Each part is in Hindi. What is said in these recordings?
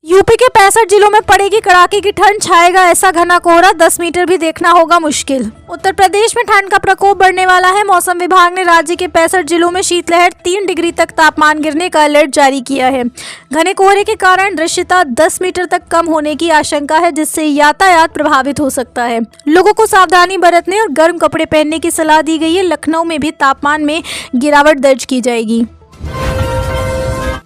यूपी के 65 जिलों में पड़ेगी कड़ाके की ठंड, छाएगा ऐसा घना कोहरा, 10 मीटर भी देखना होगा मुश्किल। उत्तर प्रदेश में ठंड का प्रकोप बढ़ने वाला है। मौसम विभाग ने राज्य के 65 जिलों में शीतलहर 3 डिग्री तक तापमान गिरने का अलर्ट जारी किया है। घने कोहरे के कारण दृश्यता 10 मीटर तक कम होने की आशंका है, जिससे यातायात प्रभावित हो सकता है। लोगों को सावधानी बरतने और गर्म कपड़े पहनने की सलाह दी गई है। लखनऊ में भी तापमान में गिरावट दर्ज की जाएगी।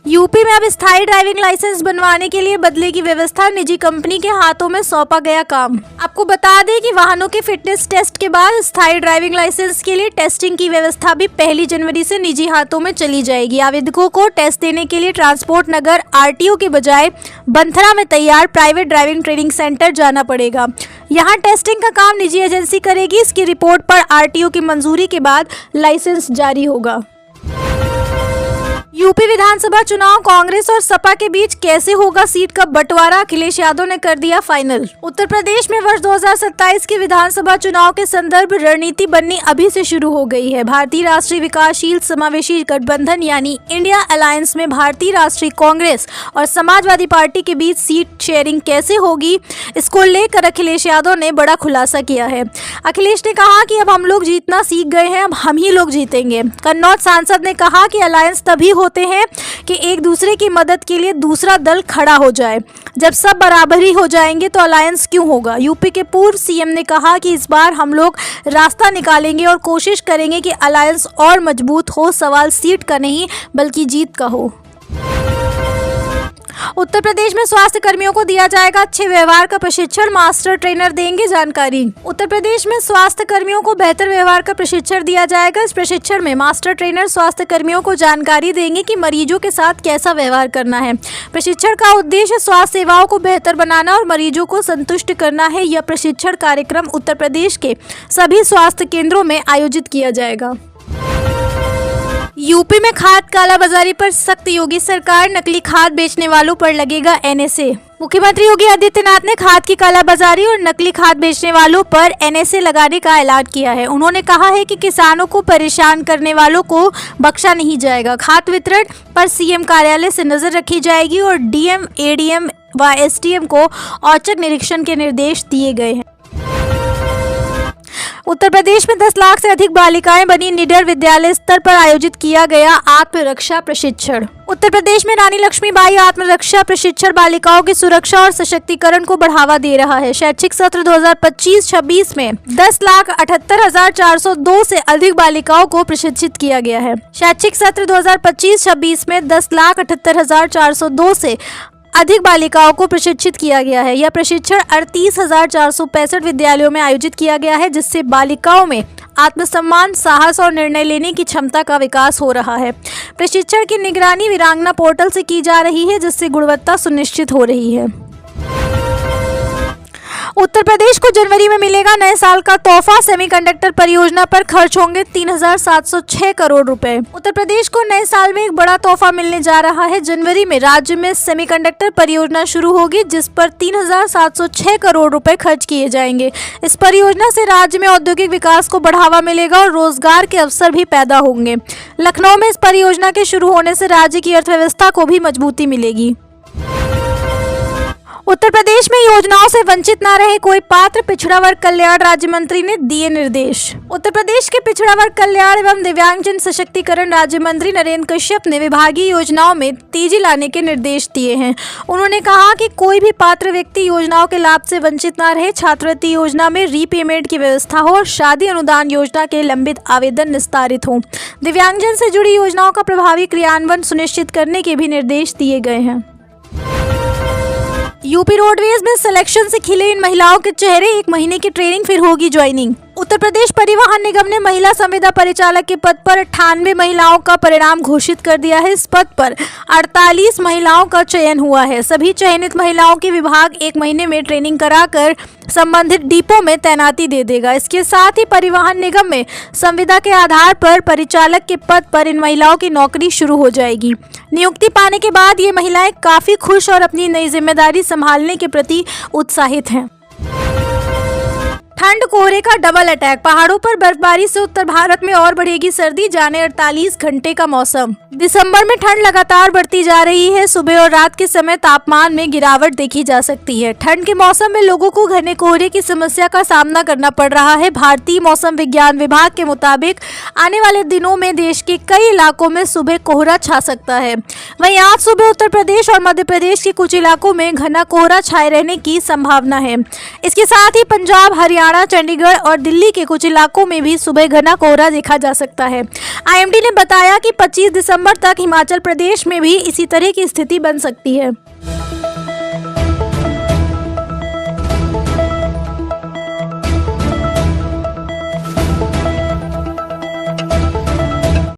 यूपी में अब स्थायी ड्राइविंग लाइसेंस बनवाने के लिए बदलेगी व्यवस्था, निजी कंपनी के हाथों में सौंपा गया काम। आपको बता दें कि वाहनों के फिटनेस टेस्ट के बाद स्थायी ड्राइविंग लाइसेंस के लिए टेस्टिंग की व्यवस्था भी 1 जनवरी से निजी हाथों में चली जाएगी। आवेदकों को टेस्ट देने के लिए ट्रांसपोर्ट नगर आरटीओ के बजाय बंथरा में तैयार प्राइवेट ड्राइविंग ट्रेनिंग सेंटर जाना पड़ेगा। यहाँ टेस्टिंग का काम निजी एजेंसी करेगी। इसकी रिपोर्ट पर आरटीओ की मंजूरी के बाद लाइसेंस जारी होगा। यूपी विधानसभा चुनाव, कांग्रेस और सपा के बीच कैसे होगा सीट का बंटवारा, अखिलेश यादव ने कर दिया फाइनल। उत्तर प्रदेश में वर्ष 2027 के विधानसभा चुनाव के संदर्भ रणनीति बननी अभी से शुरू हो गई है। भारतीय राष्ट्रीय विकासशील समावेशी गठबंधन यानी इंडिया अलायंस में भारतीय राष्ट्रीय कांग्रेस और समाजवादी पार्टी के बीच सीट शेयरिंग कैसे होगी, इसको लेकर अखिलेश यादव ने बड़ा खुलासा किया है। अखिलेश ने कहा कि अब हम लोग जीतना सीख गए हैं, अब हम ही लोग जीतेंगे। कन्नौज सांसद ने कहा कि अलायंस तभी होते हैं कि एक दूसरे की मदद के लिए दूसरा दल खड़ा हो जाए। जब सब बराबरी हो जाएंगे तो अलायंस क्यों होगा। यूपी के पूर्व सीएम ने कहा कि इस बार हम लोग रास्ता निकालेंगे और कोशिश करेंगे कि अलायंस और मजबूत हो। सवाल सीट का नहीं बल्कि जीत का हो। उत्तर प्रदेश में स्वास्थ्य कर्मियों को दिया जाएगा अच्छे व्यवहार का प्रशिक्षण, मास्टर ट्रेनर देंगे जानकारी। उत्तर प्रदेश में स्वास्थ्य कर्मियों को बेहतर व्यवहार का प्रशिक्षण दिया जाएगा। इस प्रशिक्षण में मास्टर ट्रेनर स्वास्थ्य कर्मियों को जानकारी देंगे कि मरीजों के साथ कैसा व्यवहार करना है। प्रशिक्षण का उद्देश्य स्वास्थ्य सेवाओं को बेहतर बनाना और मरीजों को संतुष्ट करना है। यह प्रशिक्षण कार्यक्रम उत्तर प्रदेश के सभी स्वास्थ्य केंद्रों में आयोजित किया जाएगा। यूपी में खाद कालाबाजारी पर सख्त, योगी सरकार, नकली खाद बेचने वालों पर लगेगा एनएसए। मुख्यमंत्री योगी आदित्यनाथ ने खाद की कालाबाजारी और नकली खाद बेचने वालों पर एनएसए लगाने का ऐलान किया है। उन्होंने कहा है कि किसानों को परेशान करने वालों को बख्शा नहीं जाएगा। खाद वितरण पर सीएम कार्यालय से नजर रखी जाएगी और डीएम, एडीएम व एसडीएम को औचक निरीक्षण के निर्देश दिए गए हैं। उत्तर प्रदेश में 10 लाख से अधिक बालिकाएं बनी निडर, विद्यालय स्तर पर आयोजित किया गया आत्मरक्षा प्रशिक्षण। उत्तर प्रदेश में रानी लक्ष्मीबाई आत्मरक्षा प्रशिक्षण बालिकाओं की सुरक्षा और सशक्तिकरण को बढ़ावा दे रहा है। शैक्षिक सत्र 2025-26 में 10,78,402 से अधिक बालिकाओं को प्रशिक्षित किया गया है। शैक्षिक सत्र 2025-26 में 10,78,402 से अधिक बालिकाओं को प्रशिक्षित किया गया है। यह प्रशिक्षण 38,465 विद्यालयों में आयोजित किया गया है, जिससे बालिकाओं में आत्मसम्मान, साहस और निर्णय लेने की क्षमता का विकास हो रहा है। प्रशिक्षण की निगरानी वीरांगना पोर्टल से की जा रही है, जिससे गुणवत्ता सुनिश्चित हो रही है। उत्तर प्रदेश को जनवरी में मिलेगा नए साल का तोहफा, सेमीकंडक्टर परियोजना पर खर्च होंगे 3,706 करोड़ रुपए। उत्तर प्रदेश को नए साल में एक बड़ा तोहफा मिलने जा रहा है। जनवरी में राज्य में सेमीकंडक्टर परियोजना शुरू होगी, जिस पर 3,706 करोड़ रुपए खर्च किए जाएंगे। इस परियोजना से राज्य में औद्योगिक विकास को बढ़ावा मिलेगा और रोजगार के अवसर भी पैदा होंगे। लखनऊ में इस परियोजना के शुरू होने से राज्य की अर्थव्यवस्था को भी मजबूती मिलेगी। उत्तर प्रदेश में योजनाओं से वंचित न रहे कोई पात्र, पिछड़ा वर्ग कल्याण राज्य मंत्री ने दिए निर्देश। उत्तर प्रदेश के पिछड़ा वर्ग कल्याण एवं दिव्यांगजन सशक्तिकरण राज्य मंत्री नरेंद्र कश्यप ने विभागीय योजनाओं में तेजी लाने के निर्देश दिए हैं। उन्होंने कहा कि कोई भी पात्र व्यक्ति योजनाओं के लाभ से वंचित न रहे। छात्रवृत्ति योजना में रीपेमेंट की व्यवस्था हो और शादी अनुदान योजना के लंबित आवेदन निस्तारित हों। दिव्यांगजन से जुड़ी योजनाओं का प्रभावी क्रियान्वयन सुनिश्चित करने के भी निर्देश दिए गए हैं। यूपी रोडवेज में सिलेक्शन से खिले इन महिलाओं के चेहरे, 1 महीने की ट्रेनिंग, फिर होगी ज्वाइनिंग। उत्तर प्रदेश परिवहन निगम ने महिला संविदा परिचालक के पद पर 98 महिलाओं का परिणाम घोषित कर दिया है। इस पद पर 48 महिलाओं का चयन हुआ है। सभी चयनित महिलाओं की विभाग 1 महीने में ट्रेनिंग कराकर संबंधित डिपो में तैनाती दे देगा। इसके साथ ही परिवहन निगम में संविदा के आधार पर परिचालक के पद पर इन महिलाओं की नौकरी शुरू हो जाएगी। नियुक्ति पाने के बाद ये महिलाएं काफी खुश और अपनी नई जिम्मेदारी संभालने के प्रति उत्साहित हैं। ठंड कोहरे का डबल अटैक, पहाड़ों पर बर्फबारी से उत्तर भारत में और बढ़ेगी सर्दी, जाने 48 घंटे का मौसम। दिसंबर में ठंड लगातार बढ़ती जा रही है। सुबह और रात के समय तापमान में गिरावट देखी जा सकती है। ठंड के मौसम में लोगों को घने कोहरे की समस्या का सामना करना पड़ रहा है। भारतीय मौसम विज्ञान विभाग के मुताबिक आने वाले दिनों में देश के कई इलाकों में सुबह कोहरा छा सकता है। वहीं आज सुबह उत्तर प्रदेश और मध्य प्रदेश के कुछ इलाकों में घना कोहरा छाए रहने की संभावना है। इसके साथ ही पंजाब, हरियाणा, चंडीगढ़ और दिल्ली के कुछ इलाकों में भी सुबह घना कोहरा देखा जा सकता है। आईएमडी ने बताया कि 25 दिसंबर तक हिमाचल प्रदेश में भी इसी तरह की स्थिति बन सकती है।